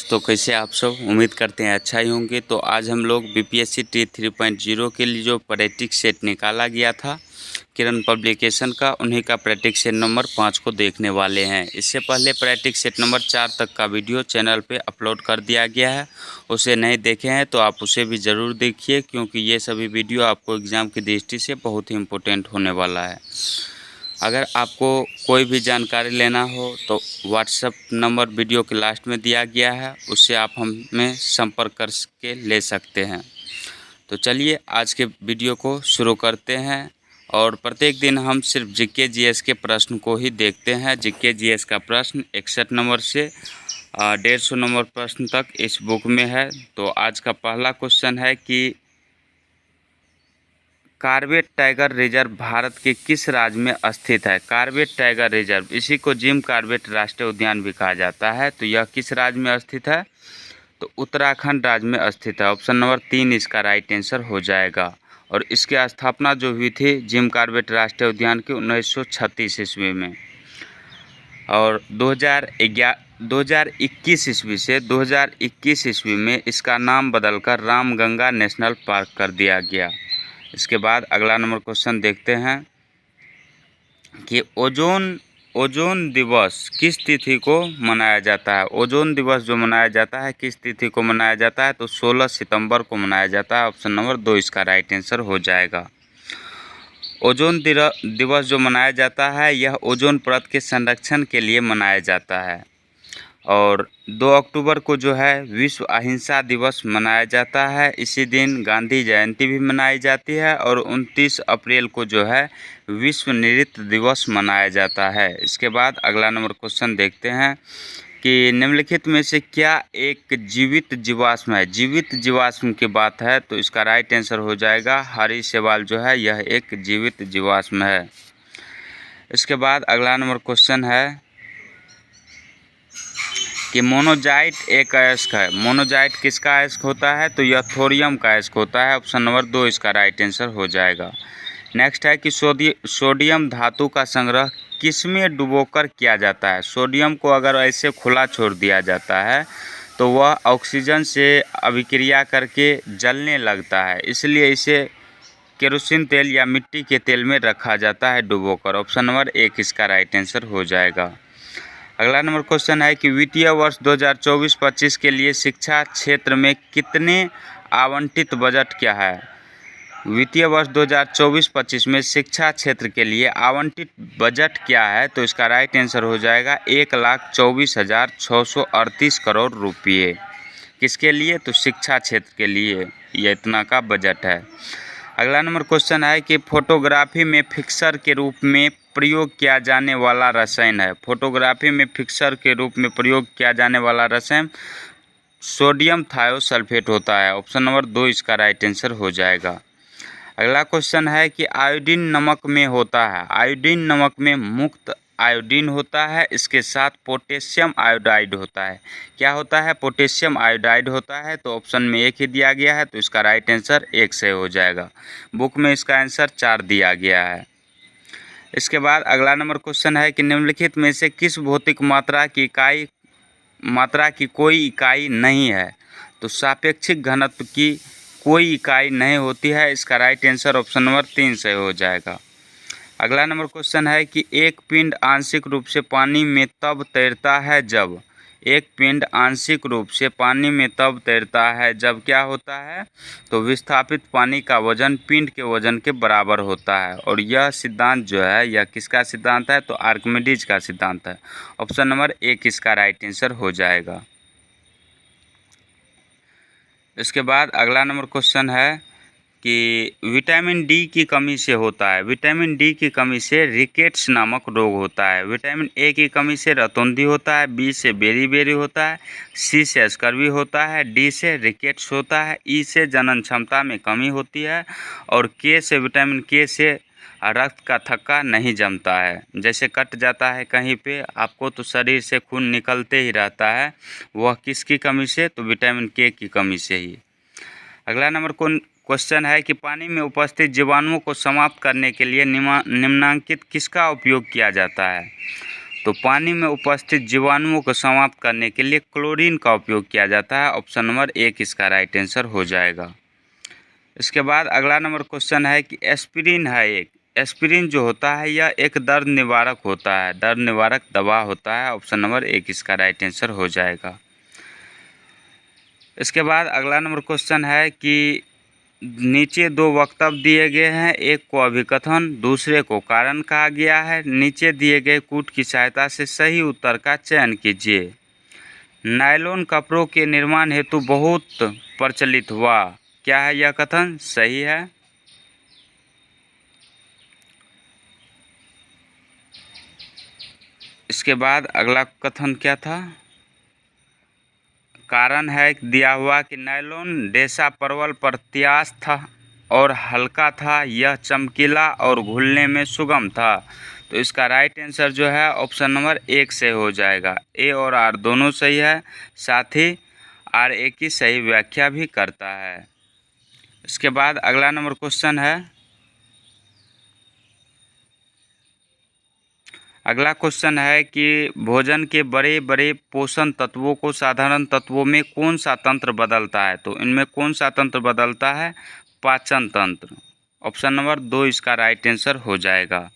तो कैसे आप सब उम्मीद करते हैं अच्छा ही होंगे। तो आज हम लोग बीपीएससी टी 3.0 के लिए जो प्रैक्टिस सेट निकाला गया था किरण पब्लिकेशन का, उन्हीं का प्रैक्टिस सेट नंबर 5 को देखने वाले हैं। इससे पहले प्रैक्टिस सेट नंबर 4 तक का वीडियो चैनल पे अपलोड कर दिया गया है। उसे नहीं देखे हैं तो आप उसे भी ज़रूर देखिए, क्योंकि ये सभी वीडियो आपको एग्ज़ाम की दृष्टि से बहुत ही इम्पोर्टेंट होने वाला है। अगर आपको कोई भी जानकारी लेना हो तो व्हाट्सएप नंबर वीडियो के लास्ट में दिया गया है, उससे आप हमें संपर्क करके ले सकते हैं। तो चलिए आज के वीडियो को शुरू करते हैं। और प्रत्येक दिन हम सिर्फ जीके जीएस के प्रश्न को ही देखते हैं। जीके जीएस का प्रश्न 61 नंबर से 150 नंबर प्रश्न तक इस बुक में है। तो आज का पहला क्वेश्चन है कि कॉर्बेट टाइगर रिजर्व भारत के किस राज्य में स्थित है। कॉर्बेट टाइगर रिजर्व, इसी को जिम कॉर्बेट राष्ट्रीय उद्यान भी कहा जाता है। तो यह किस राज्य में स्थित है? तो उत्तराखंड राज्य में स्थित है। ऑप्शन नंबर 3 इसका राइट आंसर हो जाएगा। और इसकी स्थापना जो हुई थी जिम कॉर्बेट राष्ट्रीय उद्यान की 1936 ईस्वी में। और 2021 ईस्वी से 2021 ईस्वी में इसका नाम बदलकर रामगंगा नेशनल पार्क कर दिया गया। इसके बाद अगला नंबर क्वेश्चन देखते हैं कि ओजोन दिवस किस तिथि को मनाया जाता है। ओजोन दिवस जो मनाया जाता है किस तिथि को मनाया जाता है? तो 16 सितंबर को मनाया जाता है। ऑप्शन नंबर 2 इसका राइट आंसर हो जाएगा। ओजोन दिवस जो मनाया जाता है यह ओजोन परत के संरक्षण के लिए मनाया जाता है। और 2 अक्टूबर को जो है विश्व अहिंसा दिवस मनाया जाता है। इसी दिन गांधी जयंती भी मनाई जाती है। और 29 अप्रैल को जो है विश्व नृत्य दिवस मनाया जाता है। इसके बाद अगला नंबर क्वेश्चन देखते हैं कि निम्नलिखित में से क्या एक जीवित जीवाश्म है। जीवित जीवाश्म की बात है तो इसका राइट आंसर हो जाएगा हरी शैवाल जो है यह एक जीवित जीवाश्म है। इसके बाद अगला नंबर क्वेश्चन है कि मोनोजाइट एक अयस्क है। मोनोजाइट किसका अयस्क होता है? तो यह थोरियम का अयस्क होता है। ऑप्शन नंबर 2 इसका राइट आंसर हो जाएगा। नेक्स्ट है कि सोडियम धातु का संग्रह किसमें डुबोकर किया जाता है। सोडियम को अगर ऐसे खुला छोड़ दिया जाता है तो वह ऑक्सीजन से अभिक्रिया करके जलने लगता है, इसलिए इसे केरोसिन तेल या मिट्टी के तेल में रखा जाता है डुबोकर। ऑप्शन नंबर 1 इसका राइट आंसर हो जाएगा। अगला नंबर क्वेश्चन है कि वित्तीय वर्ष 2024-25 के लिए शिक्षा क्षेत्र में कितने आवंटित बजट क्या है। वित्तीय वर्ष 2024-25 में शिक्षा क्षेत्र के लिए आवंटित बजट क्या है? तो इसका राइट आंसर हो जाएगा 1,24,638 करोड़ रुपये। किसके लिए? तो शिक्षा क्षेत्र के लिए यह इतना का बजट है। अगला नंबर क्वेश्चन है कि फोटोग्राफी में फिक्सर के रूप में प्रयोग किया जाने वाला रसायन है। फोटोग्राफी में फिक्सर के रूप में प्रयोग किया जाने वाला रसायन सोडियम थायोसल्फेट होता है। ऑप्शन नंबर 2 इसका राइट आंसर हो जाएगा। अगला क्वेश्चन है कि आयोडीन नमक में होता है। आयोडीन नमक में मुक्त आयोडीन होता है, इसके साथ पोटेशियम आयोडाइड होता है। क्या होता है? पोटेशियम आयोडाइड होता है। तो ऑप्शन में 1 ही दिया गया है तो इसका राइट आंसर 1 से हो जाएगा। बुक में इसका आंसर 4 दिया गया है। इसके बाद अगला नंबर क्वेश्चन है कि निम्नलिखित में से किस भौतिक मात्रा की कोई इकाई नहीं है। तो सापेक्षिक घनत्व की कोई इकाई नहीं होती है। इसका राइट आंसर ऑप्शन नंबर 3 से हो जाएगा। अगला नंबर क्वेश्चन है कि एक पिंड आंशिक रूप से पानी में तब तैरता है जब। एक पिंड आंशिक रूप से पानी में तब तैरता है जब क्या होता है? तो विस्थापित पानी का वजन पिंड के वजन के बराबर होता है। और यह सिद्धांत जो है यह किसका सिद्धांत है? तो आर्किमिडीज का सिद्धांत है। ऑप्शन नंबर 1 इसका राइट आंसर हो जाएगा। इसके बाद अगला नंबर क्वेश्चन है कि विटामिन डी की कमी से होता है। विटामिन डी की कमी से रिकेट्स नामक रोग होता है। विटामिन ए की कमी से रतौंधी होता है। बी से बेरी होता है। सी से स्कर्वी होता है। डी से रिकेट्स होता है। ई से जनन क्षमता में कमी होती है। और के से विटामिन के से रक्त का थक्का नहीं जमता है। जैसे कट जाता है कहीं पे आपको तो शरीर से खून निकलते ही रहता है, वह किसकी कमी से? तो विटामिन के की कमी से ही। अगला नंबर क्वेश्चन है कि पानी में उपस्थित जीवाणुओं को समाप्त करने के लिए निम्नांकित किसका उपयोग किया जाता है। तो पानी में उपस्थित जीवाणुओं को समाप्त करने के लिए क्लोरीन का उपयोग किया जाता है। ऑप्शन नंबर 1 इसका राइट आंसर हो जाएगा। इसके बाद अगला नंबर क्वेश्चन है कि एस्पिरिन है एक, एस्पिरिन जो होता है यह एक दर्द निवारक होता है, दर्द निवारक दवा होता है। ऑप्शन नंबर 1 इसका राइट आंसर हो जाएगा। इसके बाद अगला नंबर क्वेश्चन है कि नीचे दो वक्तव्य दिए गए हैं, एक को अभिकथन दूसरे को कारण कहा गया है। नीचे दिए गए कूट की सहायता से सही उत्तर का चयन कीजिए। नायलॉन कपड़ों के निर्माण हेतु बहुत प्रचलित हुआ, क्या है यह कथन? सही है। इसके बाद अगला कथन क्या था? कारण है दिया हुआ कि नायलॉन रेशा परवल प्रत्यास्थ था और हल्का था, यह चमकीला और घुलने में सुगम था। तो इसका राइट आंसर जो है ऑप्शन नंबर 1 से हो जाएगा। ए और आर दोनों सही है, साथ ही आर ए की सही व्याख्या भी करता है। इसके बाद अगला नंबर क्वेश्चन है, अगला क्वेश्चन है कि भोजन के बड़े बड़े पोषण तत्वों को साधारण तत्वों में कौन सा तंत्र बदलता है? तो इनमें कौन सा तंत्र बदलता है? पाचन तंत्र। ऑप्शन नंबर 2 इसका राइट आंसर हो जाएगा।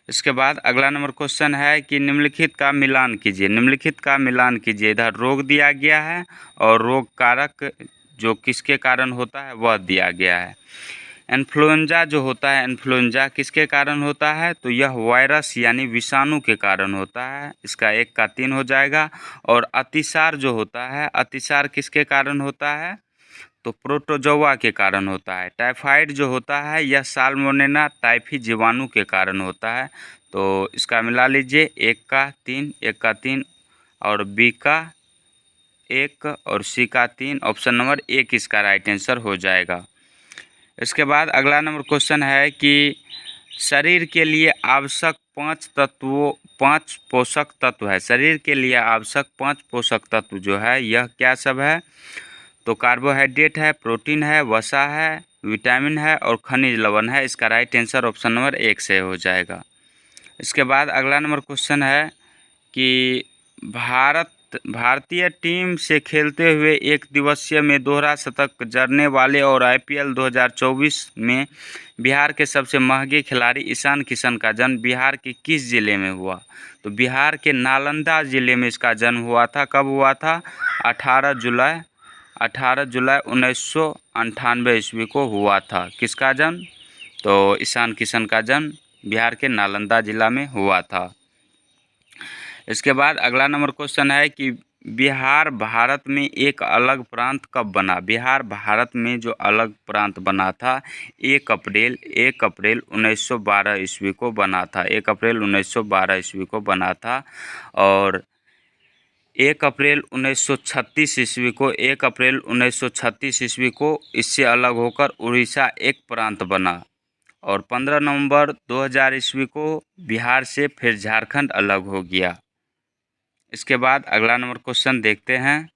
इसके बाद अगला नंबर क्वेश्चन है कि निम्नलिखित का मिलान कीजिए, निम्नलिखित का मिलान कीजिए। इधर रोग दिया गया है और रोग कारक जो किसके कारण होता है वह दिया गया है। इन्फ्लुएंजा जो होता है, इन्फ्लुएंजा किसके कारण होता है? तो यह वायरस यानी विषाणु के कारण होता है, इसका 1 का 3 हो जाएगा। और अतिसार जो होता है, अतिसार किसके कारण होता है? तो प्रोटोजोआ के कारण होता है। टाइफाइड जो होता है यह साल्मोनेला टाइफी जीवाणु के कारण होता है। तो इसका मिला लीजिए, 1 का 3, 1 का 3 और बी का 1 और सी का 3। ऑप्शन नंबर 1 इसका राइट आंसर हो जाएगा। इसके बाद अगला नंबर क्वेश्चन है कि शरीर के लिए आवश्यक 5 पोषक तत्व है, शरीर के लिए आवश्यक 5 पोषक तत्व जो है यह क्या सब है? तो कार्बोहाइड्रेट है, प्रोटीन है, वसा है, विटामिन है और खनिज लवण है। इसका राइट आंसर ऑप्शन नंबर 1 से हो जाएगा। इसके बाद अगला नंबर क्वेश्चन है कि भारतीय टीम से खेलते हुए एक दिवसीय में दोहरा शतक जड़ने वाले और आईपीएल 2024 में बिहार के सबसे महंगे खिलाड़ी ईशान किशन का जन्म बिहार के किस जिले में हुआ? तो बिहार के नालंदा जिले में इसका जन्म हुआ था। कब हुआ था? 18 जुलाई 1998 ईस्वी को हुआ था। किसका जन्म? तो ईशान किशन का जन्म बिहार के नालंदा जिला में हुआ था। इसके बाद अगला नंबर क्वेश्चन है कि बिहार भारत में एक अलग प्रांत कब बना? बिहार भारत में जो अलग प्रांत बना था 1 अप्रैल 1912 ईस्वी को बना था। 1 अप्रैल 1912 ईस्वी को बना था। और 1 अप्रैल 1936 ईस्वी को 1 अप्रैल 1936 ईस्वी को इससे अलग होकर उड़ीसा एक प्रांत बना। और 15 नवंबर 2000 ईस्वी को बिहार से फिर झारखंड अलग हो गया। इसके बाद अगला नंबर क्वेश्चन देखते हैं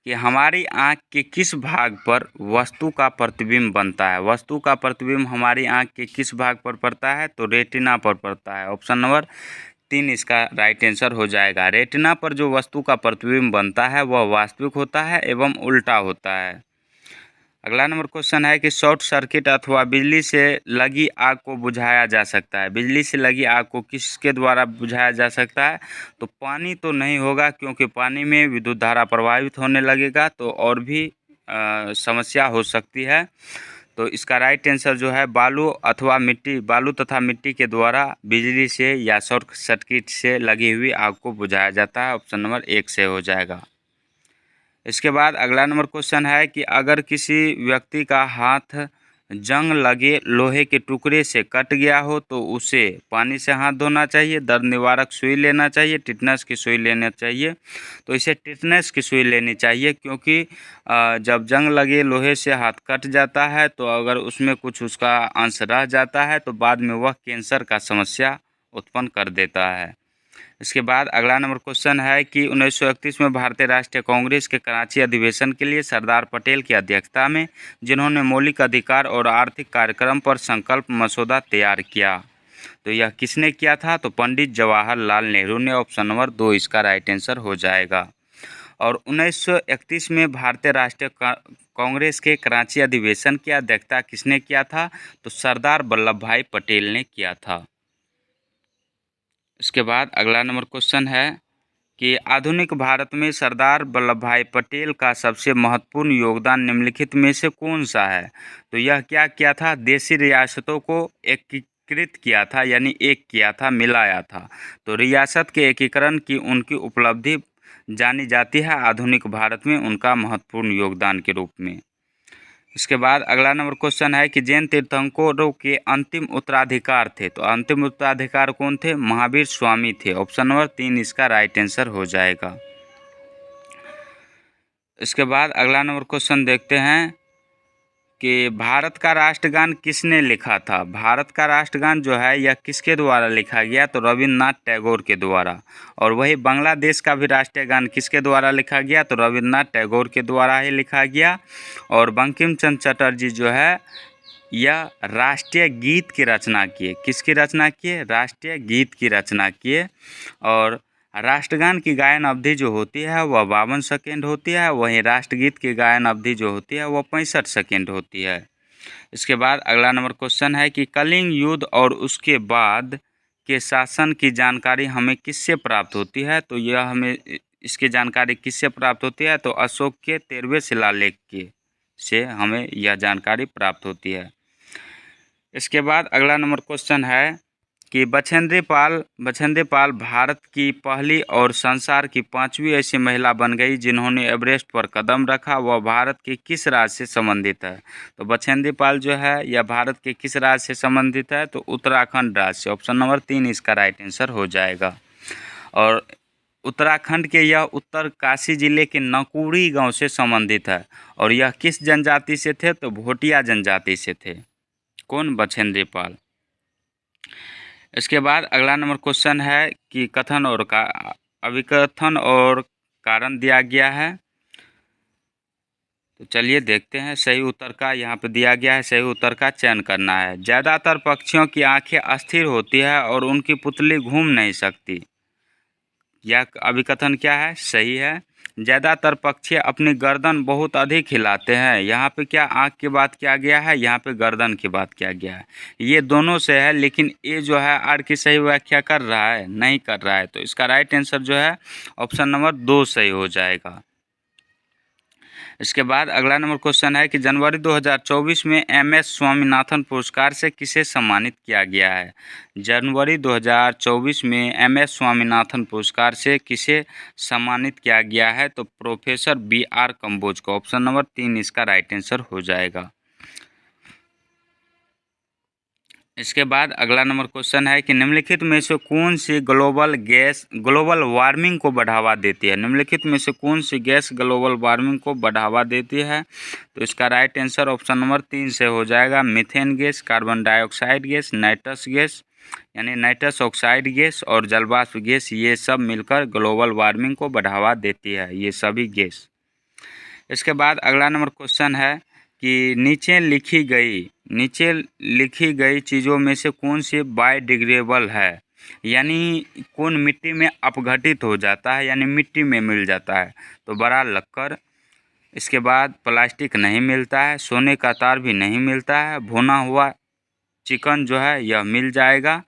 कि हमारी आँख के किस भाग पर वस्तु का प्रतिबिंब बनता है? वस्तु का प्रतिबिंब हमारी आँख के किस भाग पर पड़ता है? तो रेटिना पर पड़ता है। ऑप्शन नंबर 3 इसका राइट आंसर हो जाएगा। रेटिना पर जो वस्तु का प्रतिबिंब बनता है वह वास्तविक होता है एवं उल्टा होता है। अगला नंबर क्वेश्चन है कि शॉर्ट सर्किट अथवा बिजली से लगी आग को बुझाया जा सकता है। बिजली से लगी आग को किसके द्वारा बुझाया जा सकता है? तो पानी तो नहीं होगा, क्योंकि पानी में विद्युत धारा प्रभावित होने लगेगा तो और भी समस्या हो सकती है। तो इसका राइट आंसर जो है बालू अथवा मिट्टी, बालू तथा मिट्टी के द्वारा बिजली से या शॉर्ट सर्किट से लगी हुई आग को बुझाया जाता है। ऑप्शन नंबर 1 से हो जाएगा। इसके बाद अगला नंबर क्वेश्चन है कि अगर किसी व्यक्ति का हाथ जंग लगे लोहे के टुकड़े से कट गया हो तो उसे पानी से हाथ धोना चाहिए, दर्द निवारक सुई लेना चाहिए, टिटनेस की सुई लेना चाहिए। तो इसे टिटनेस की सुई लेनी चाहिए, क्योंकि जब जंग लगे लोहे से हाथ कट जाता है तो अगर उसमें कुछ उसका अंश रह जाता है तो बाद में वह कैंसर का समस्या उत्पन्न कर देता है। इसके बाद अगला नंबर क्वेश्चन है कि 1931 में भारतीय राष्ट्रीय कांग्रेस के कराची अधिवेशन के लिए सरदार पटेल की अध्यक्षता में जिन्होंने मौलिक अधिकार और आर्थिक कार्यक्रम पर संकल्प मसौदा तैयार किया, तो यह किसने किया था? तो पंडित जवाहरलाल नेहरू ने। ऑप्शन नंबर 2 इसका राइट आंसर हो जाएगा। और 1931 में भारतीय राष्ट्रीय कांग्रेस के कराची अधिवेशन की अध्यक्षता किसने किया था? तो सरदार वल्लभ भाई पटेल ने किया था। इसके बाद अगला नंबर क्वेश्चन है कि आधुनिक भारत में सरदार वल्लभ भाई पटेल का सबसे महत्वपूर्ण योगदान निम्नलिखित में से कौन सा है? तो यह क्या किया था? देशी रियासतों को एकीकृत किया था, यानी एक किया था, मिलाया था। तो रियासत के एकीकरण की उनकी उपलब्धि जानी जाती है आधुनिक भारत में उनका महत्वपूर्ण योगदान के रूप में। इसके बाद अगला नंबर क्वेश्चन है कि जैन तीर्थंकरों के अंतिम उत्तराधिकार थे। तो अंतिम उत्तराधिकार कौन थे? महावीर स्वामी थे। ऑप्शन नंबर 3 इसका राइट आंसर हो जाएगा। इसके बाद अगला नंबर क्वेश्चन देखते हैं कि भारत का राष्ट्रगान किसने लिखा था? भारत का राष्ट्रगान जो है यह किसके द्वारा लिखा गया? तो रविन्द्रनाथ टैगोर के द्वारा। और वही बांग्लादेश का भी राष्ट्रीय गान किसके द्वारा लिखा गया? तो रविन्द्रनाथ टैगोर के द्वारा ही लिखा गया। और बंकिम चंद्र चटर्जी जो है यह राष्ट्रीय गीत की रचना किए। किसकी रचना किए? राष्ट्रीय गीत की रचना किए। और राष्ट्रगान की गायन अवधि जो होती है वह 52 सेकेंड होती है, वहीं राष्ट्रगीत की गायन अवधि जो होती है वह 65 सेकेंड होती है। इसके बाद अगला नंबर क्वेश्चन है कि कलिंग युद्ध और उसके बाद के शासन की जानकारी हमें किससे प्राप्त होती है? तो यह हमें इसकी जानकारी किससे प्राप्त होती है? तो अशोक के 13वें शिलालेख के से हमें यह जानकारी प्राप्त होती है। इसके बाद अगला नंबर क्वेश्चन है कि बछेंद्री पाल भारत की पहली और संसार की 5वीं ऐसी महिला बन गई जिन्होंने एवरेस्ट पर कदम रखा। वह भारत के किस राज्य से संबंधित है? तो बछेंद्री पाल जो है यह भारत के किस राज्य से संबंधित है? तो उत्तराखंड राज्य से। ऑप्शन नंबर 3 इसका राइट आंसर हो जाएगा। और उत्तराखंड के यह उत्तरकाशी जिले के नकुड़ी गांव से संबंधित है। और यह किस जनजाति से थे? तो भोटिया जनजाति से थे। कौन? बछेंद्री पाल। इसके बाद अगला नंबर क्वेश्चन है कि कथन और अभिकथन और कारण दिया गया है। तो चलिए देखते हैं। सही उत्तर का यहाँ पे दिया गया है, सही उत्तर का चयन करना है। ज़्यादातर पक्षियों की आंखें अस्थिर होती है और उनकी पुतली घूम नहीं सकती। यह अभिकथन क्या है? सही है। ज़्यादातर पक्षी अपनी गर्दन बहुत अधिक हिलाते हैं। यहाँ पे क्या आँख की बात किया गया है, यहाँ पे गर्दन की बात किया गया है। ये दोनों से है, लेकिन ये जो है आर की सही व्याख्या कर रहा है? नहीं कर रहा है। तो इसका राइट आंसर जो है ऑप्शन नंबर 2 सही हो जाएगा। इसके बाद अगला नंबर क्वेश्चन है कि जनवरी 2024 में MS स्वामीनाथन पुरस्कार से किसे सम्मानित किया गया है? जनवरी 2024 में MS स्वामीनाथन पुरस्कार से किसे सम्मानित किया गया है? तो प्रोफेसर BR कंबोज को। ऑप्शन नंबर 3 इसका राइट आंसर हो जाएगा। इसके बाद अगला नंबर क्वेश्चन है कि निम्नलिखित में से कौन सी ग्लोबल वार्मिंग को बढ़ावा देती है? निम्नलिखित में से कौन सी गैस ग्लोबल वार्मिंग को बढ़ावा देती है? तो इसका राइट आंसर ऑप्शन नंबर 3 से हो जाएगा। Methane gas, carbon dioxide gas, nitrous gas यानी नाइट्रस ऑक्साइड गैस और जलवाष्प गैस, ये सब मिलकर ग्लोबल वार्मिंग को बढ़ावा देती है, ये सभी गैस। इसके बाद अगला नंबर क्वेश्चन है कि नीचे लिखी गई चीज़ों में से कौन सी बायोडिग्रेडेबल है? यानी कौन मिट्टी में अपघटित हो जाता है, यानी मिट्टी में मिल जाता है? तो बड़ा लक्कर, इसके बाद प्लास्टिक नहीं मिलता है, सोने का तार भी नहीं मिलता है, भुना हुआ चिकन जो है यह मिल जाएगा,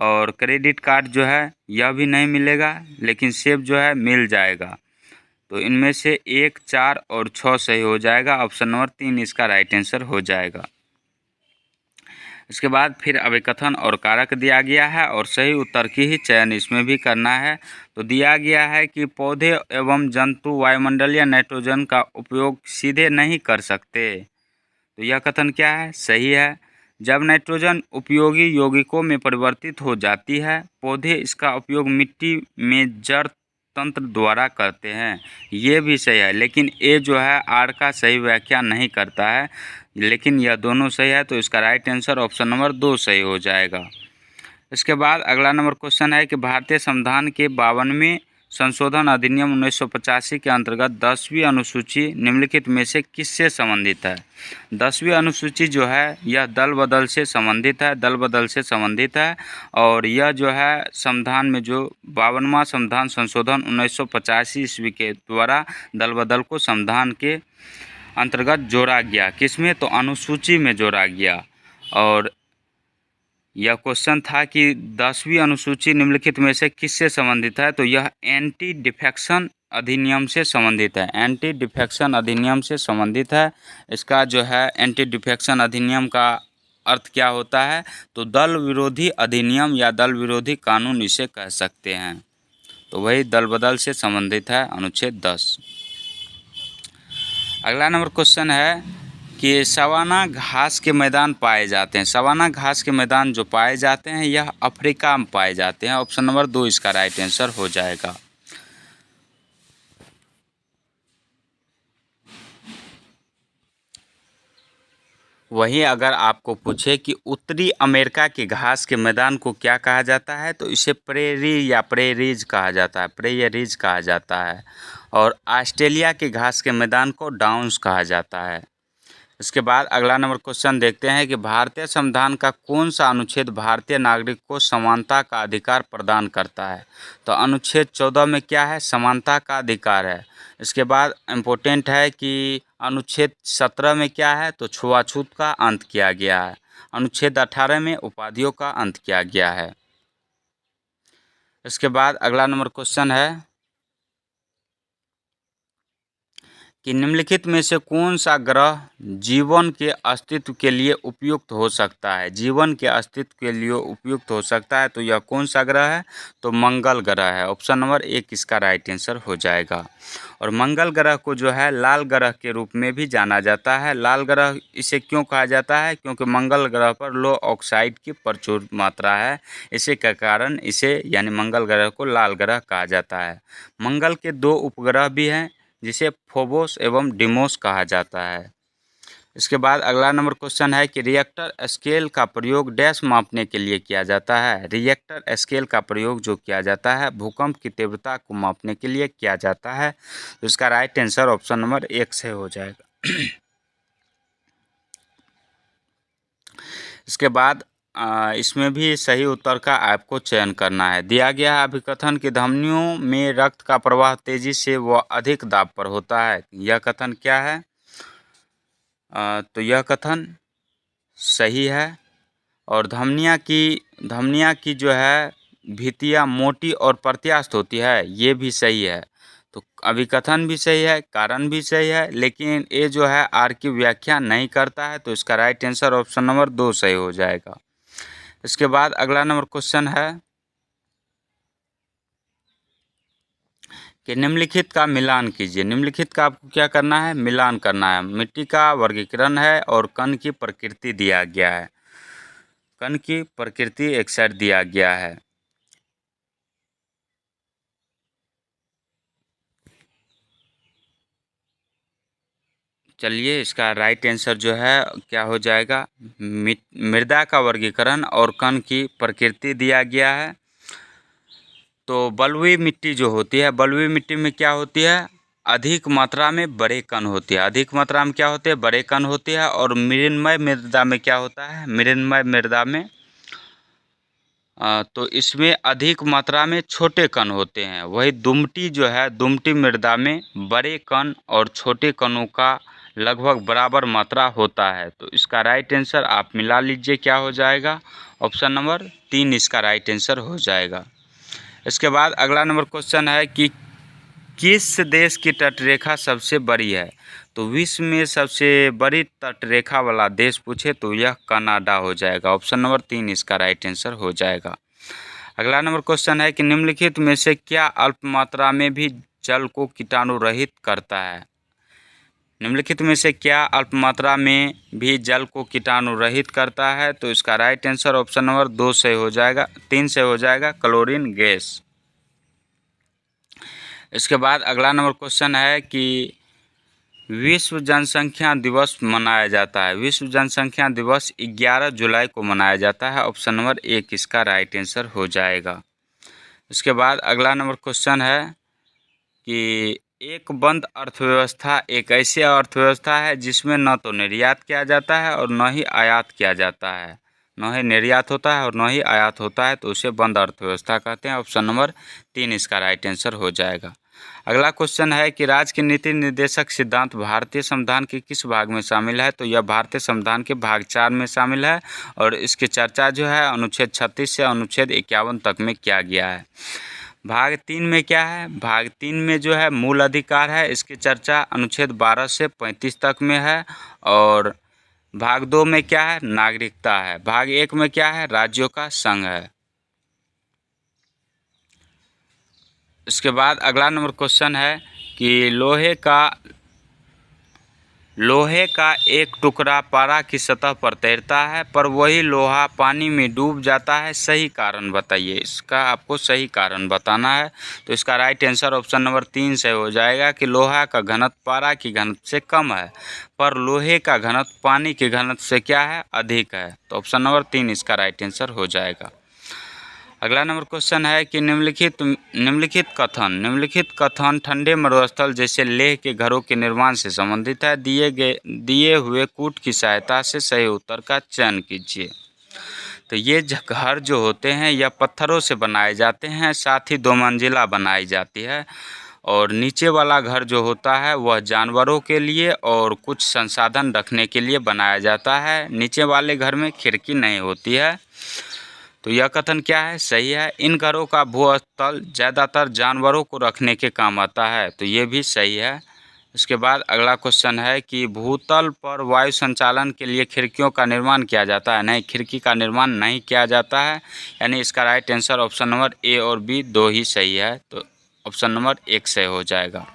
और क्रेडिट कार्ड जो है यह भी नहीं मिलेगा, लेकिन सेब जो है मिल जाएगा। तो इनमें से 1, 4 और 6 सही हो जाएगा। ऑप्शन नंबर 3 इसका राइट आंसर हो जाएगा। इसके बाद फिर अभिकथन और कारक दिया गया है और सही उत्तर की ही चयन इसमें भी करना है। तो दिया गया है कि पौधे एवं जंतु वायुमंडलीय नाइट्रोजन का उपयोग सीधे नहीं कर सकते। तो यह कथन क्या है? सही है। जब नाइट्रोजन उपयोगी यौगिकों में परिवर्तित हो जाती है, पौधे इसका उपयोग मिट्टी में जड़ तंत्र द्वारा करते हैं, ये भी सही है। लेकिन ये जो है आर का सही व्याख्या नहीं करता है, लेकिन यह दोनों सही है। तो इसका राइट आंसर ऑप्शन नंबर 2 सही हो जाएगा। इसके बाद अगला नंबर क्वेश्चन है कि भारतीय संविधान के 52वें संशोधन अधिनियम 1985 के अंतर्गत 10वीं अनुसूची निम्नलिखित में से किससे संबंधित है? 10वीं अनुसूची जो है यह दल बदल से संबंधित है, दल बदल से संबंधित है। और यह जो है संविधान में जो 52वां संविधान संशोधन 1985 ईस्वी के द्वारा दल बदल को संविधान के अंतर्गत जोड़ा गया। किसमें? तो अनुसूची में जोड़ा गया। और यह क्वेश्चन था कि 10वीं अनुसूची निम्नलिखित में से किससे संबंधित है? तो यह एंटी डिफेक्शन अधिनियम से संबंधित है, एंटी डिफेक्शन अधिनियम से संबंधित है। इसका जो है एंटी डिफेक्शन अधिनियम का अर्थ क्या होता है? तो दल विरोधी अधिनियम या दल विरोधी कानून इसे कह सकते हैं। तो वही दल बदल से संबंधित है अनुच्छेद 10। अगला नंबर क्वेश्चन है कि सवाना घास के मैदान पाए जाते हैं। सवाना घास के मैदान जो पाए जाते हैं यह अफ्रीका में पाए जाते हैं। ऑप्शन नंबर 2 इसका राइट आंसर हो जाएगा। वहीं अगर आपको पूछे कि उत्तरी अमेरिका के घास के मैदान को क्या कहा जाता है, तो इसे प्रेरी या प्रेरीज कहा जाता है, प्रेरीज कहा जाता है। और ऑस्ट्रेलिया के घास के मैदान को डाउन्स कहा जाता है। इसके बाद अगला नंबर क्वेश्चन देखते हैं कि भारतीय संविधान का कौन सा अनुच्छेद भारतीय नागरिक को समानता का अधिकार प्रदान करता है? तो अनुच्छेद 14 में क्या है? समानता का अधिकार है। इसके बाद इम्पोर्टेंट है कि अनुच्छेद 17 में क्या है? तो छुआछूत का अंत किया गया है। अनुच्छेद 18 में उपाधियों का अंत किया गया है। इसके बाद अगला नंबर क्वेश्चन है कि निम्नलिखित में से कौन सा ग्रह जीवन के अस्तित्व के लिए उपयुक्त हो सकता है? जीवन के अस्तित्व के लिए उपयुक्त हो सकता है, तो यह कौन सा ग्रह है? तो मंगल ग्रह है। ऑप्शन नंबर 1 इसका राइट आंसर हो जाएगा। और मंगल ग्रह को जो है लाल ग्रह के रूप में भी जाना जाता है। लाल ग्रह इसे क्यों कहा जाता है? क्योंकि मंगल ग्रह पर लो ऑक्साइड की प्रचुर मात्रा है। इसी के कारण इसे यानी मंगल ग्रह को लाल ग्रह कहा जाता है। मंगल के 2 उपग्रह भी हैं जिसे फोबोस एवं डिमोस कहा जाता है। इसके बाद अगला नंबर क्वेश्चन है कि रिएक्टर स्केल का प्रयोग डैश मापने के लिए किया जाता है? रिएक्टर स्केल का प्रयोग जो किया जाता है भूकंप की तीव्रता को मापने के लिए किया जाता है। तो इसका राइट आंसर ऑप्शन नंबर 1 से हो जाएगा। इसके बाद इसमें भी सही उत्तर का आपको चयन करना है। दिया गया है अभिकथन कि धमनियों में रक्त का प्रवाह तेजी से व अधिक दाब पर होता है। यह कथन क्या है? तो यह कथन सही है। और धमनियाँ की जो है भित्तियाँ मोटी और प्रत्यास्थ होती है, ये भी सही है। तो अभिकथन भी सही है, कारण भी सही है, लेकिन ये जो है आर की व्याख्या नहीं करता है। तो इसका राइट आंसर ऑप्शन नंबर 2 सही हो जाएगा। इसके बाद अगला नंबर क्वेश्चन है कि निम्नलिखित का मिलान कीजिए। निम्नलिखित का आपको क्या करना है? मिलान करना है। मिट्टी का वर्गीकरण है और कण की प्रकृति दिया गया है। कण की प्रकृति एक साइड दिया गया है। चलिए इसका राइट आंसर जो है क्या हो जाएगा? मृदा का वर्गीकरण और कण की प्रकृति दिया गया है। तो बलुई मिट्टी जो होती है, बलुई मिट्टी में क्या होती है? अधिक मात्रा में बड़े कण होते हैं। अधिक मात्रा में क्या होते हैं? बड़े कण होते हैं। और मृन्मय मृदा में क्या होता है? मृन्मय मृदा में तो इसमें अधिक मात्रा में छोटे कण होते हैं। वही दुमटी जो है, दुमटी मृदा में बड़े कण और छोटे कणों का लगभग बराबर मात्रा होता है। तो इसका राइट आंसर आप मिला लीजिए, क्या हो जाएगा? ऑप्शन नंबर 3 इसका राइट आंसर हो जाएगा। इसके बाद अगला नंबर क्वेश्चन है कि किस देश की तटरेखा सबसे बड़ी है? तो विश्व में सबसे बड़ी तटरेखा वाला देश पूछे तो यह कनाडा हो जाएगा। ऑप्शन नंबर 3 इसका राइट आंसर हो जाएगा। अगला नंबर क्वेश्चन है कि निम्नलिखित में से क्या अल्प मात्रा में भी जल को कीटाणु रहित करता है? निम्नलिखित में से क्या अल्प मात्रा में भी जल को कीटाणु रहित करता है? तो इसका राइट आंसर ऑप्शन नंबर 2 से हो जाएगा, 3 से हो जाएगा, क्लोरीन गैस। इसके बाद अगला नंबर क्वेश्चन है कि विश्व जनसंख्या दिवस मनाया जाता है। विश्व जनसंख्या दिवस 11 जुलाई को मनाया जाता है। ऑप्शन नंबर 1 इसका राइट आंसर हो जाएगा। इसके बाद अगला नंबर क्वेश्चन है कि एक बंद अर्थव्यवस्था एक ऐसी अर्थव्यवस्था है जिसमें न तो निर्यात किया जाता है और न ही आयात किया जाता है, न ही निर्यात होता है और न ही आयात होता है, तो उसे बंद अर्थव्यवस्था कहते हैं। ऑप्शन नंबर 3 इसका राइट आंसर हो जाएगा। अगला क्वेश्चन है कि राज्य के नीति निर्देशक सिद्धांत भारतीय संविधान के किस भाग में शामिल है? तो यह भारतीय संविधान के भाग 4 में शामिल है और इसकी चर्चा जो है अनुच्छेद 36 से अनुच्छेद 51 तक में किया गया है। भाग 3 में क्या है? भाग 3 में जो है मूल अधिकार है, इसकी चर्चा अनुच्छेद 12 से 35 तक में है। और भाग 2 में क्या है? नागरिकता है। भाग 1 में क्या है? राज्यों का संघ है। इसके बाद अगला नंबर क्वेश्चन है कि लोहे का एक टुकड़ा पारा की सतह पर तैरता है पर वही लोहा पानी में डूब जाता है, सही कारण बताइए। इसका आपको सही कारण बताना है। तो इसका राइट आंसर ऑप्शन नंबर 3 से हो जाएगा कि लोहा का घनत्व पारा की घनत्व से कम है पर लोहे का घनत्व पानी के घनत्व से क्या है? अधिक है। तो ऑप्शन नंबर 3 इसका राइट आंसर हो जाएगा। अगला नंबर क्वेश्चन है कि निम्नलिखित कथन ठंडे मरुस्थल जैसे लेह के घरों के निर्माण से संबंधित है। दिए हुए कूट की सहायता से सही उत्तर का चयन कीजिए। तो ये घर जो होते हैं यह पत्थरों से बनाए जाते हैं, साथ ही 2 मंजिला बनाई जाती है। और नीचे वाला घर जो होता है वह जानवरों के लिए और कुछ संसाधन रखने के लिए बनाया जाता है। नीचे वाले घर में खिड़की नहीं होती है। तो यह कथन क्या है? सही है। इन घरों का भूतल ज़्यादातर जानवरों को रखने के काम आता है, तो ये भी सही है। इसके बाद अगला क्वेश्चन है कि भूतल पर वायु संचालन के लिए खिड़कियों का निर्माण किया जाता है। नहीं, खिड़की का निर्माण नहीं किया जाता है, यानी इसका right answer option number A और बी 2 ही सही है। तो ऑप्शन नंबर 1 सही हो जाएगा।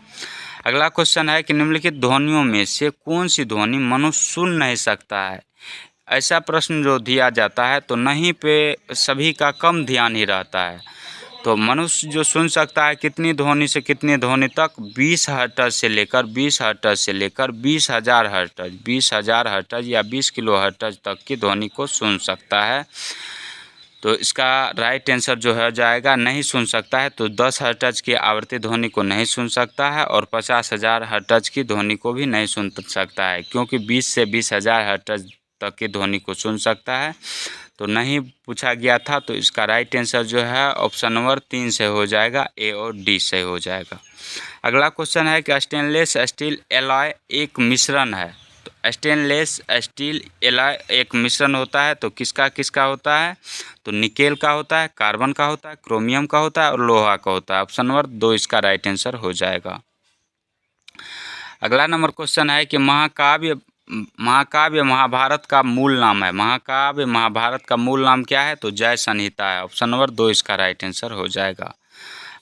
अगला क्वेश्चन है कि निम्नलिखित ध्वनियों में से कौन सी ध्वनि मनुष्य सुन नहीं सकता है? ऐसा प्रश्न जो दिया जाता है तो नहीं पे सभी का कम ध्यान ही रहता है। तो मनुष्य जो सुन सकता है कितनी ध्वनि से कितनी ध्वनि तक? 20 हर्ट्ज से लेकर 20,000 हर्ट्ज, 20,000 हर्ट्ज या 20 किलो हर्ट्ज तक की ध्वनि को सुन सकता है। तो इसका राइट आंसर जो है जाएगा नहीं सुन सकता है, तो 10 हर्ट्ज की आवर्ती ध्वनि को नहीं सुन सकता है और 50,000 हर्ट्ज की ध्वनि को भी नहीं सुन सकता है, क्योंकि 20 से 20,000 हर्ट्ज तक की ध्वनि को सुन सकता है। तो नहीं पूछा गया था, तो इसका राइट आंसर जो है ऑप्शन नंबर 3 से हो जाएगा, ए और डी से हो जाएगा। अगला क्वेश्चन है कि स्टेनलेस स्टील एलॉय एक मिश्रण है। तो स्टेनलेस स्टील एलॉय एक मिश्रण होता है, तो किसका किसका होता है? तो निकेल का होता है, कार्बन का होता है, क्रोमियम का होता है और लोहा का होता है। ऑप्शन नंबर 2 इसका राइट आंसर हो जाएगा। अगला नंबर क्वेश्चन है कि महाकाव्य महाभारत का मूल नाम है। महाकाव्य महाभारत का मूल नाम क्या है? तो जय संहिता है। ऑप्शन नंबर 2 इसका राइट आंसर हो जाएगा।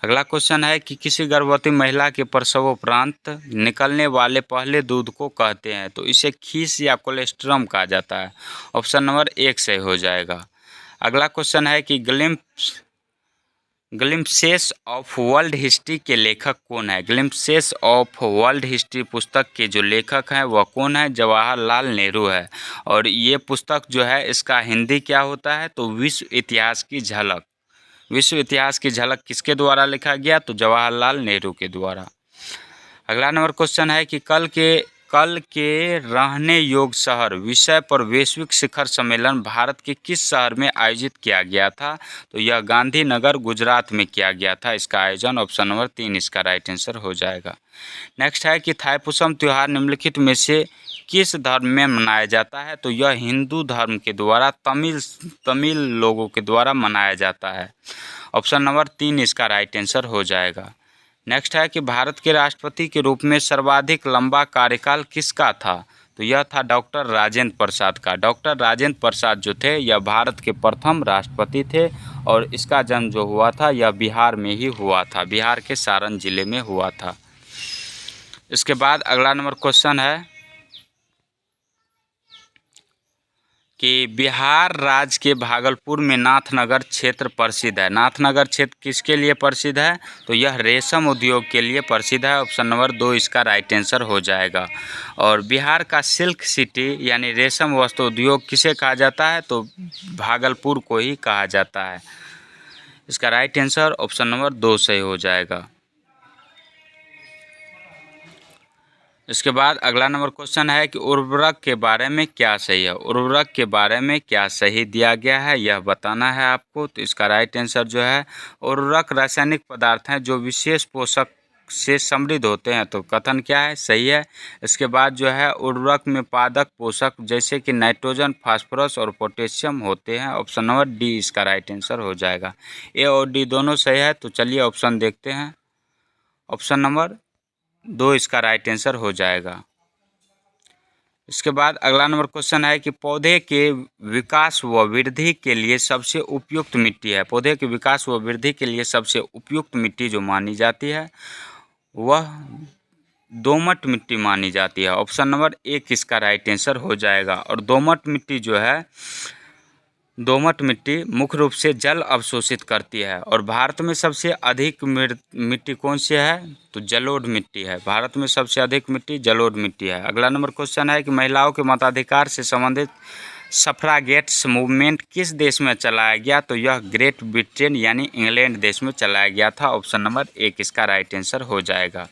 अगला क्वेश्चन है कि किसी गर्भवती महिला के प्रसवोपरांत निकलने वाले पहले दूध को कहते हैं, तो इसे खीस या कोलेस्ट्रम कहा जाता है। ऑप्शन नंबर 1 से हो जाएगा। अगला क्वेश्चन है कि ग्लिम्पसेस ऑफ वर्ल्ड हिस्ट्री के लेखक कौन है? ग्लिम्पसेस ऑफ वर्ल्ड हिस्ट्री पुस्तक के जो लेखक हैं वह कौन है? जवाहरलाल नेहरू है। और ये पुस्तक जो है इसका हिंदी क्या होता है? तो विश्व इतिहास की झलक। विश्व इतिहास की झलक किसके द्वारा लिखा गया? तो जवाहरलाल नेहरू के द्वारा। अगला नंबर क्वेश्चन है कि कल के रहने योग्य शहर विषय पर वैश्विक शिखर सम्मेलन भारत के किस शहर में आयोजित किया गया था? तो यह गांधीनगर गुजरात में किया गया था इसका आयोजन। ऑप्शन नंबर 3 इसका राइट आंसर हो जाएगा। नेक्स्ट है कि थाईपुसम त्यौहार निम्नलिखित में से किस धर्म में मनाया जाता है? तो यह हिंदू धर्म के द्वारा तमिल लोगों के द्वारा मनाया जाता है। ऑप्शन नंबर 3 इसका राइट आंसर हो जाएगा। नेक्स्ट है कि भारत के राष्ट्रपति के रूप में सर्वाधिक लंबा कार्यकाल किसका था? तो यह था डॉक्टर राजेंद्र प्रसाद का। डॉक्टर राजेंद्र प्रसाद जो थे यह भारत के प्रथम राष्ट्रपति थे और इसका जन्म जो हुआ था यह बिहार में ही हुआ था, बिहार के सारण जिले में हुआ था। इसके बाद अगला नंबर क्वेश्चन है कि बिहार राज्य के भागलपुर में नाथनगर क्षेत्र प्रसिद्ध है। नाथनगर क्षेत्र किसके लिए प्रसिद्ध है? तो यह रेशम उद्योग के लिए प्रसिद्ध है। ऑप्शन नंबर 2 इसका राइट आंसर हो जाएगा। और बिहार का सिल्क सिटी यानी रेशम वस्त्र उद्योग किसे कहा जाता है? तो भागलपुर को ही कहा जाता है। इसका राइट आंसर ऑप्शन नंबर 2 सही हो जाएगा। इसके बाद अगला नंबर क्वेश्चन है कि उर्वरक के बारे में क्या सही है। उर्वरक के बारे में क्या सही दिया गया है यह बताना है आपको। तो इसका राइट आंसर जो है, उर्वरक रासायनिक पदार्थ हैं जो विशेष पोषक से समृद्ध होते हैं। तो कथन क्या है, सही है। इसके बाद जो है, उर्वरक में पादप पोषक जैसे कि नाइट्रोजन, फास्फोरस और पोटेशियम होते हैं। ऑप्शन नंबर डी इसका राइट आंसर हो जाएगा। ए और डी दोनों सही है। तो चलिए ऑप्शन देखते हैं। ऑप्शन नंबर 2 इसका राइट आंसर हो जाएगा। इसके बाद अगला नंबर क्वेश्चन है कि पौधे के विकास व वृद्धि के लिए सबसे उपयुक्त मिट्टी है। पौधे के विकास व वृद्धि के लिए सबसे उपयुक्त मिट्टी जो मानी जाती है वह दोमट मिट्टी मानी जाती है। ऑप्शन नंबर 1 इसका राइट आंसर हो जाएगा। और दोमट मिट्टी जो है, दोमट मिट्टी मुख्य रूप से जल अवशोषित करती है। और भारत में सबसे अधिक मिट्टी कौन सी है, तो जलोढ़ मिट्टी है। भारत में सबसे अधिक मिट्टी जलोढ़ मिट्टी है। अगला नंबर क्वेश्चन है कि महिलाओं के मताधिकार से संबंधित सफ्रागेट्स मूवमेंट किस देश में चलाया गया। तो यह ग्रेट ब्रिटेन यानी इंग्लैंड देश में चलाया गया था। ऑप्शन नंबर 1 इसका राइट आंसर हो जाएगा।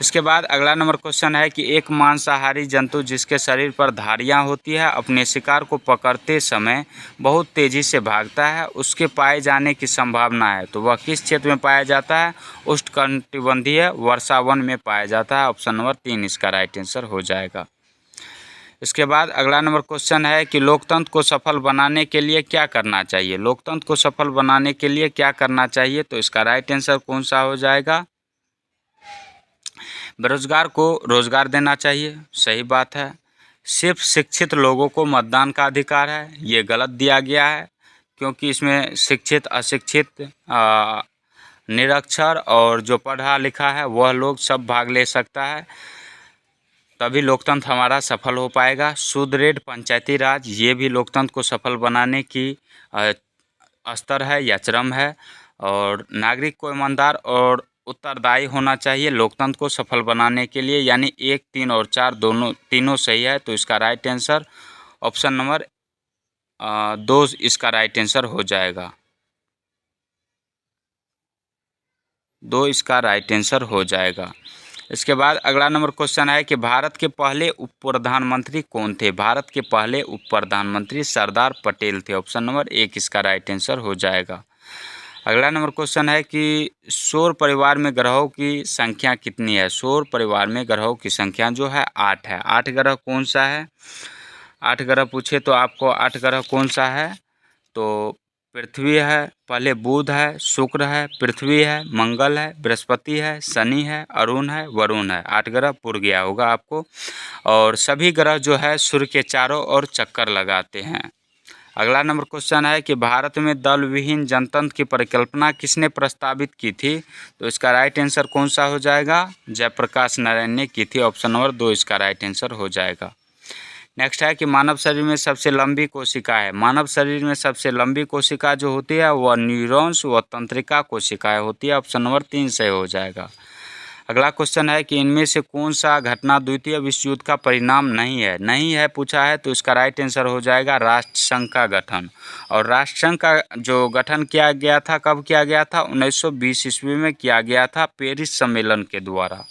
इसके बाद अगला नंबर क्वेश्चन है कि एक मांसाहारी जंतु जिसके शरीर पर धारियां होती है अपने शिकार को पकड़ते समय बहुत तेज़ी से भागता है, उसके पाए जाने की संभावना है। तो वह किस क्षेत्र में पाया जाता है, उष्णकटिबंधीय वर्षावन में पाया जाता है। ऑप्शन नंबर 3 इसका राइट आंसर हो जाएगा। इसके बाद अगला नंबर क्वेश्चन है कि लोकतंत्र को सफल बनाने के लिए क्या करना चाहिए। लोकतंत्र को सफल बनाने के लिए क्या करना चाहिए, तो इसका राइट आंसर कौन सा हो जाएगा, बेरोजगार को रोजगार देना चाहिए। सही बात है। सिर्फ शिक्षित लोगों को मतदान का अधिकार है, ये गलत दिया गया है, क्योंकि इसमें शिक्षित, अशिक्षित, निरक्षर और जो पढ़ा लिखा है वह लोग सब भाग ले सकता है, तभी लोकतंत्र हमारा सफल हो पाएगा। सुदृढ़ पंचायती राज, ये भी लोकतंत्र को सफल बनाने की स्तर है या क्रम है। और नागरिक को ईमानदार और उत्तरदायी होना चाहिए लोकतंत्र को सफल बनाने के लिए। यानी 1, 3 और 4 तीनों सही है। तो इसका राइट आंसर ऑप्शन नंबर 2 इसका राइट आंसर हो जाएगा। 2 इसका राइट आंसर हो जाएगा। इसके बाद अगला नंबर क्वेश्चन है कि भारत के पहले उप प्रधानमंत्री कौन थे। भारत के पहले उप प्रधानमंत्री सरदार पटेल थे। ऑप्शन नंबर 1 इसका राइट आंसर हो जाएगा। अगला नंबर क्वेश्चन है कि सौर परिवार में ग्रहों की संख्या कितनी है। सौर परिवार में ग्रहों की संख्या जो है 8 है। 8 ग्रह कौन सा है, 8 ग्रह पूछे तो आपको 8 ग्रह कौन सा है, तो पृथ्वी है, पहले बुध है, शुक्र है, पृथ्वी है, मंगल है, बृहस्पति है, शनि है, अरुण है, वरुण है। 8 ग्रह पुर गया होगा आपको। और सभी ग्रह जो है सूर्य के चारों ओर चक्कर लगाते हैं। अगला नंबर क्वेश्चन है कि भारत में दल विहीन जनतंत्र की परिकल्पना किसने प्रस्तावित की थी। तो इसका राइट आंसर कौन सा हो जाएगा, जयप्रकाश नारायण ने की थी। ऑप्शन नंबर 2 इसका राइट आंसर हो जाएगा। नेक्स्ट है कि मानव शरीर में सबसे लंबी कोशिका है। मानव शरीर में सबसे लंबी कोशिका जो होती है वह न्यूरॉन्स व तंत्रिका कोशिकाएं होती है। ऑप्शन नंबर 3 सही हो जाएगा। अगला क्वेश्चन है कि इनमें से कौन सा घटना द्वितीय विश्व युद्ध का परिणाम नहीं है। नहीं है पूछा है, तो इसका राइट आंसर हो जाएगा राष्ट्रसंघ का गठन। और राष्ट्रसंघ का जो गठन किया गया था, कब किया गया था, 1920 ईस्वी में किया गया था, पेरिस सम्मेलन के द्वारा।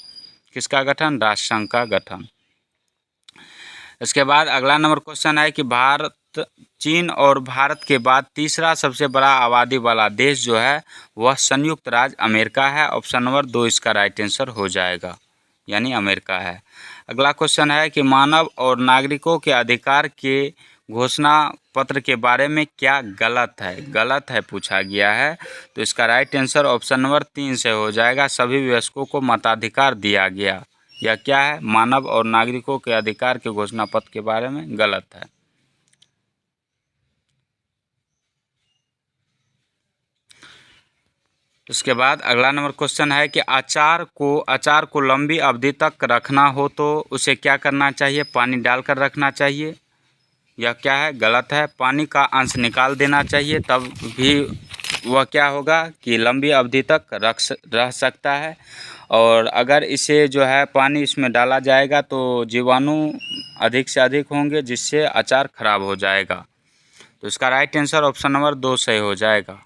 किसका गठन, राष्ट्रसंघ का गठन। इसके बाद अगला नंबर क्वेश्चन है कि भारत, चीन और भारत के बाद तीसरा सबसे बड़ा आबादी वाला देश जो है वह संयुक्त राज्य अमेरिका है। ऑप्शन नंबर 2 इसका राइट आंसर हो जाएगा, यानी अमेरिका है। अगला क्वेश्चन है कि मानव और नागरिकों के अधिकार के घोषणा पत्र के बारे में क्या गलत है। गलत है पूछा गया है, तो इसका राइट आंसर ऑप्शन नंबर 3 से हो जाएगा। सभी वयस्कों को मताधिकार दिया गया। यह क्या है, मानव और नागरिकों के अधिकार के घोषणा पत्र के बारे में गलत है। उसके बाद अगला नंबर क्वेश्चन है कि अचार को लंबी अवधि तक रखना हो तो उसे क्या करना चाहिए, पानी डालकर रखना चाहिए। यह क्या है, गलत है। पानी का अंश निकाल देना चाहिए, तब भी वह क्या होगा कि लंबी अवधि तक रह सकता है। और अगर इसे जो है पानी इसमें डाला जाएगा तो जीवाणु अधिक से अधिक होंगे, जिससे अचार खराब हो जाएगा। तो इसका राइट आंसर ऑप्शन नंबर 2 सही हो जाएगा।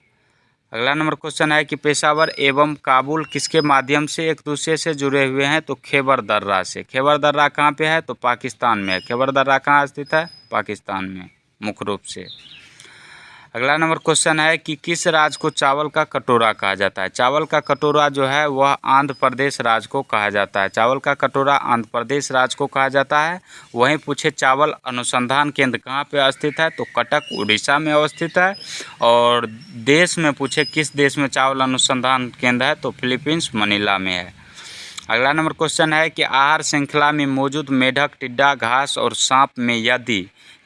अगला नंबर क्वेश्चन है कि पेशावर एवं काबुल किसके माध्यम से एक दूसरे से जुड़े हुए हैं? तो खैबर दर्रा से। खैबर दर्रा कहाँ पे है? तो पाकिस्तान में है। खैबर दर्रा कहाँ स्थित है? पाकिस्तान में मुख्य रूप से। अगला नंबर क्वेश्चन है कि किस राज्य को चावल का कटोरा कहा जाता है? चावल का कटोरा जो है वह आंध्र प्रदेश राज्य को कहा जाता है। चावल का कटोरा आंध्र प्रदेश राज्य को कहा जाता है। वहीं पूछे चावल अनुसंधान केंद्र कहाँ पे स्थित है? तो कटक उड़ीसा में अवस्थित है। और देश में पूछे किस देश में चावल अनुसंधान केंद्र है? तो फिलीपींस मनीला में है। अगला नंबर क्वेश्चन है कि आहार श्रृंखला में मौजूद मेढक, टिड्डा, घास और सांप में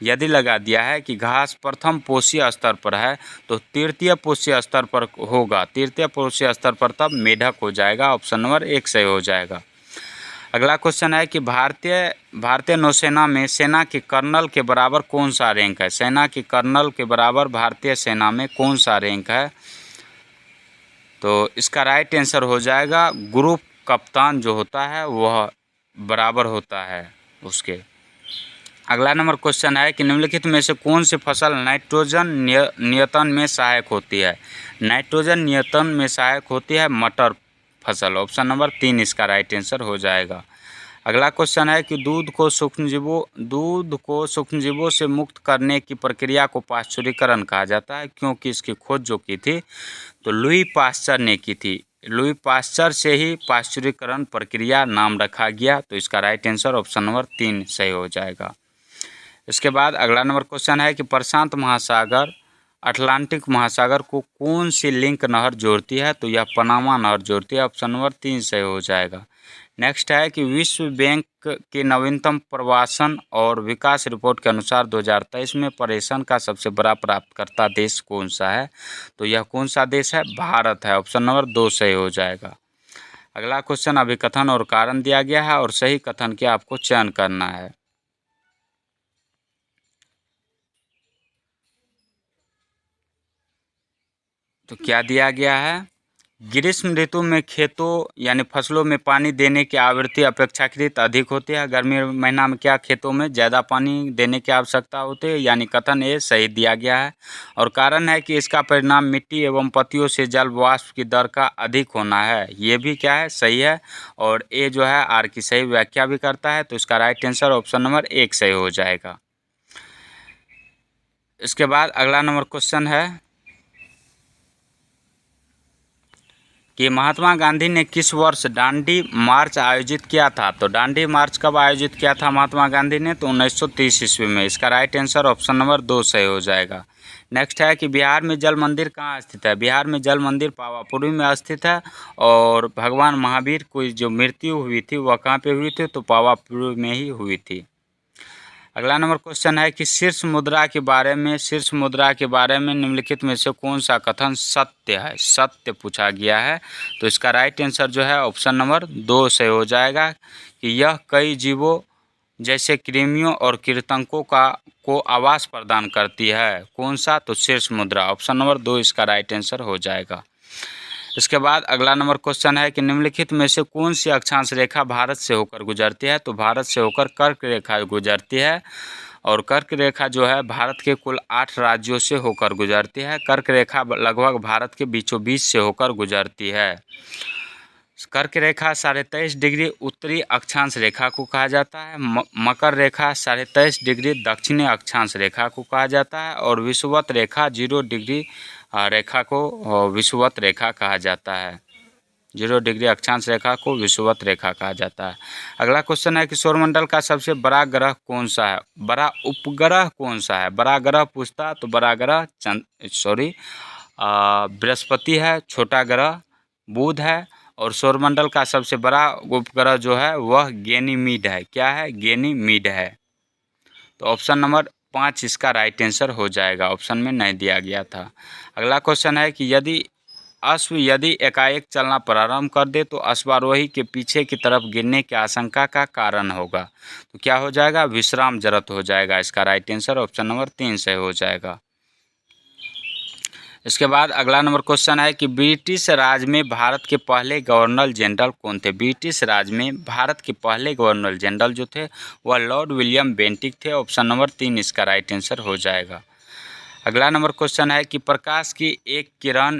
यदि लगा दिया है कि घास प्रथम पोषीय स्तर पर है तो तृतीय पोषीय स्तर पर होगा। तृतीय पोषीय स्तर पर तब मेढक हो जाएगा। ऑप्शन नंबर 1 सही हो जाएगा। अगला क्वेश्चन है कि भारतीय नौसेना में सेना के कर्नल के बराबर कौन सा रैंक है? सेना के कर्नल के बराबर भारतीय सेना में कौन सा रैंक है? तो इसका राइट आंसर हो जाएगा ग्रुप कप्तान जो होता है वह बराबर होता है उसके। अगला नंबर क्वेश्चन है कि निम्नलिखित में से कौन सी फसल नाइट्रोजन नियंत्रण में सहायक होती है? नाइट्रोजन नियंत्रण में सहायक होती है मटर फसल। ऑप्शन नंबर 3 इसका राइट आंसर हो जाएगा। अगला क्वेश्चन है कि दूध को सूक्ष्मजीवों से मुक्त करने की प्रक्रिया को पाश्चुरीकरण कहा जाता है, क्योंकि इसकी खोज जो की थी तो लुई पाश्चर ने की थी। लुई पाश्चर से ही पाश्चुरीकरण प्रक्रिया नाम रखा गया। तो इसका राइट आंसर ऑप्शन नंबर 3 सही हो जाएगा। इसके बाद अगला नंबर क्वेश्चन है कि प्रशांत महासागर अटलांटिक महासागर को कौन सी लिंक नहर जोड़ती है? तो यह पनामा नहर जोड़ती है। ऑप्शन नंबर 3 सही हो जाएगा। नेक्स्ट है कि विश्व बैंक की नवीनतम प्रवासन और विकास रिपोर्ट के अनुसार 2023 में पर्यटन का सबसे बड़ा प्राप्तकर्ता देश कौन सा है? तो यह कौन सा देश है? भारत है। ऑप्शन नंबर 2 सही हो जाएगा। अगला क्वेश्चन अभिकथन और कारण दिया गया है और सही कथन के आपको चयन करना है। तो क्या दिया गया है? ग्रीष्म ऋतु में खेतों यानी फसलों में पानी देने की आवृत्ति अपेक्षाकृत अधिक होती है। गर्मी महीना में क्या खेतों में ज़्यादा पानी देने की आवश्यकता होती है, यानी कथन ए सही दिया गया है। और कारण है कि इसका परिणाम मिट्टी एवं पत्तियों से जल वाष्प की दर का अधिक होना है। ये भी क्या है? सही है। और ए जो है आर की सही व्याख्या भी करता है। तो इसका राइट आंसर ऑप्शन नंबर 1 सही हो जाएगा। इसके बाद अगला नंबर क्वेश्चन है कि महात्मा गांधी ने किस वर्ष दांडी मार्च आयोजित किया था? तो दांडी मार्च कब आयोजित किया था महात्मा गांधी ने? तो 1930 ईस्वी में। इसका राइट आंसर ऑप्शन नंबर 2 सही हो जाएगा। नेक्स्ट है कि बिहार में जल मंदिर कहाँ स्थित है? बिहार में जल मंदिर पावापुरी में स्थित है। और भगवान महावीर की जो मृत्यु हुई थी वह कहाँ पे हुई थी? तो पावापुरी में ही हुई थी। अगला नंबर क्वेश्चन है कि शीर्ष मुद्रा के बारे में निम्नलिखित में से कौन सा कथन सत्य है? सत्य पूछा गया है। तो इसका राइट आंसर जो है ऑप्शन नंबर 2 से हो जाएगा कि यह कई जीवों जैसे कृमियों और कीटकों को आवास प्रदान करती है। कौन सा? तो शीर्ष मुद्रा। ऑप्शन नंबर 2 इसका राइट आंसर हो जाएगा। इसके बाद अगला नंबर क्वेश्चन है कि निम्नलिखित में से कौन सी अक्षांश रेखा भारत से होकर गुजरती है? तो भारत से होकर कर्क रेखा गुजरती है। और कर्क रेखा जो है भारत के कुल 8 राज्यों से होकर गुजरती है। कर्क रेखा लगभग भारत के बीचों बीच से होकर गुजरती है। कर्क रेखा 23.5 डिग्री उत्तरी अक्षांश रेखा को कहा जाता है। मकर रेखा 23.5 डिग्री दक्षिणी अक्षांश रेखा को कहा जाता है। और विषुवत रेखा 0 डिग्री रेखा को विषुवत रेखा कहा जाता है। 0 डिग्री अक्षांश रेखा को विषुवत रेखा कहा जाता है। अगला क्वेश्चन है कि सौरमंडल का सबसे बड़ा ग्रह कौन सा है? बड़ा उपग्रह कौन सा है? बड़ा ग्रह पूछता तो बड़ा ग्रह बृहस्पति है। छोटा ग्रह बुध है। और सौरमंडल का सबसे बड़ा उपग्रह जो है वह गैनीमीड है। क्या है? गैनीमीड है। तो ऑप्शन नंबर 5 इसका राइट आंसर हो जाएगा। ऑप्शन में नहीं दिया गया था। अगला क्वेश्चन है कि यदि अश्व एकाएक चलना प्रारंभ कर दे तो अश्वारोही के पीछे की तरफ गिरने की आशंका का कारण होगा। तो क्या हो जाएगा? विश्राम जरत हो जाएगा। इसका राइट आंसर ऑप्शन नंबर 3 से हो जाएगा। इसके बाद अगला नंबर क्वेश्चन है कि ब्रिटिश राज में भारत के पहले गवर्नर जनरल कौन थे? ब्रिटिश राज में भारत के पहले गवर्नर जनरल जो थे वह लॉर्ड विलियम बेंटिक थे। ऑप्शन नंबर 3 इसका राइट आंसर हो जाएगा। अगला नंबर क्वेश्चन है कि प्रकाश की एक किरण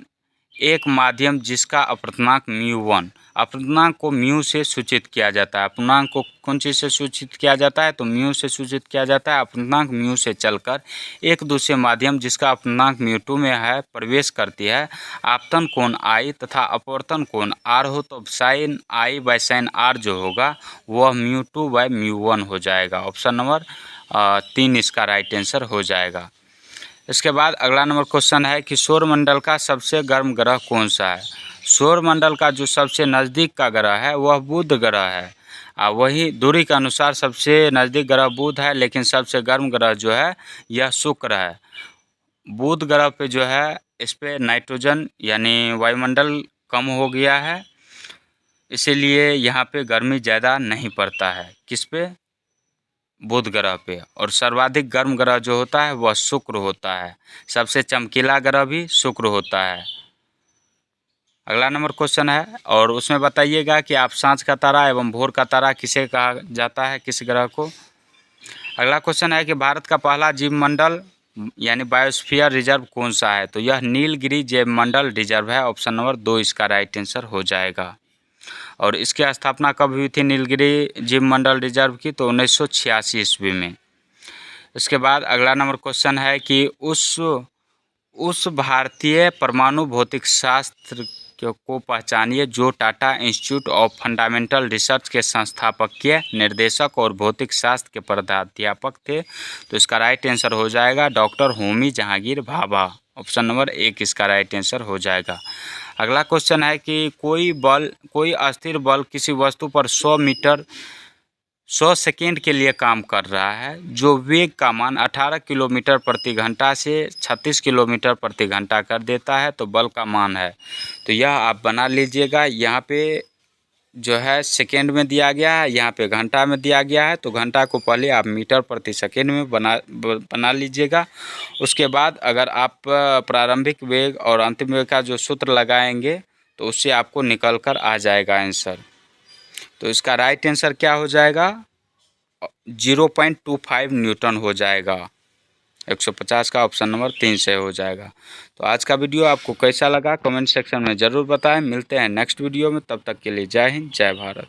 एक माध्यम जिसका अपूर्णांक μ1, अपूर्णांक को म्यू से सूचित किया जाता है। अपूर्णांक को कौन चीज़ से सूचित किया जाता है? तो म्यू से सूचित किया जाता है। अपूर्णांक म्यू से चलकर एक दूसरे माध्यम जिसका अपूर्णांक μ2 में है प्रवेश करती है। आपतन कोण I तथा अपवर्तन कोण R हो तो sine I by sine R जो होगा वह μ2 बाय μ1 हो जाएगा। ऑप्शन नंबर 3 इसका राइट आंसर हो जाएगा। इसके बाद अगला नंबर क्वेश्चन है कि सौरमंडल का सबसे गर्म ग्रह कौन सा है? सौरमंडल का जो सबसे नज़दीक का ग्रह है वह बुध ग्रह है। वही दूरी के अनुसार सबसे नज़दीक ग्रह बुध है, लेकिन सबसे गर्म ग्रह जो है यह शुक्र है। बुध ग्रह पे जो है इस पे नाइट्रोजन यानी वायुमंडल कम हो गया है, इसीलिए यहाँ पे गर्मी ज़्यादा नहीं पड़ता है। किस पे? बुध ग्रह पे। और सर्वाधिक गर्म ग्रह जो होता है वह शुक्र होता है। सबसे चमकीला ग्रह भी शुक्र होता है। अगला नंबर क्वेश्चन है और उसमें बताइएगा कि आप सांझ का तारा एवं भोर का तारा किसे कहा जाता है, किस ग्रह को? अगला क्वेश्चन है कि भारत का पहला जीवमंडल यानी बायोस्फीयर रिजर्व कौन सा है? तो यह नीलगिरी जैवमंडल रिजर्व है। ऑप्शन नंबर 2 इसका राइट आंसर हो जाएगा। और इसकी स्थापना कब हुई थी नीलगिरी जीवमंडल रिजर्व की? तो 1986 ईस्वी में। इसके बाद अगला नंबर क्वेश्चन है कि उस भारतीय परमाणु भौतिक शास्त्र को पहचानिए जो Tata institute of fundamental research के संस्थापकीय निर्देशक और भौतिक शास्त्र के प्राध्यापक थे। तो इसका राइट आंसर हो जाएगा doctor Homi Jahangir Bhabha. Option number 1 इसका राइट आंसर हो जाएगा। अगला क्वेश्चन है कि कोई अस्थिर बल किसी वस्तु पर 100 सेकेंड के लिए काम कर रहा है, जो वेग का मान 18 किलोमीटर प्रति घंटा से 36 किलोमीटर प्रति घंटा कर देता है, तो बल का मान है। तो यह आप बना लीजिएगा। यहाँ पे जो है सेकेंड में दिया गया है, यहाँ पे घंटा में दिया गया है, तो घंटा को पहले आप मीटर प्रति सेकेंड में बना लीजिएगा। उसके बाद अगर आप प्रारंभिक वेग और अंतिम वेग का जो सूत्र लगाएंगे तो उससे आपको निकल कर आ जाएगा आंसर। तो इसका राइट आंसर क्या हो जाएगा? 0.25 न्यूटन हो जाएगा। 150 का ऑप्शन नंबर 3 से हो जाएगा। तो आज का वीडियो आपको कैसा लगा कमेंट सेक्शन में ज़रूर बताएं। मिलते हैं नेक्स्ट वीडियो में, तब तक के लिए जय हिंद जय भारत।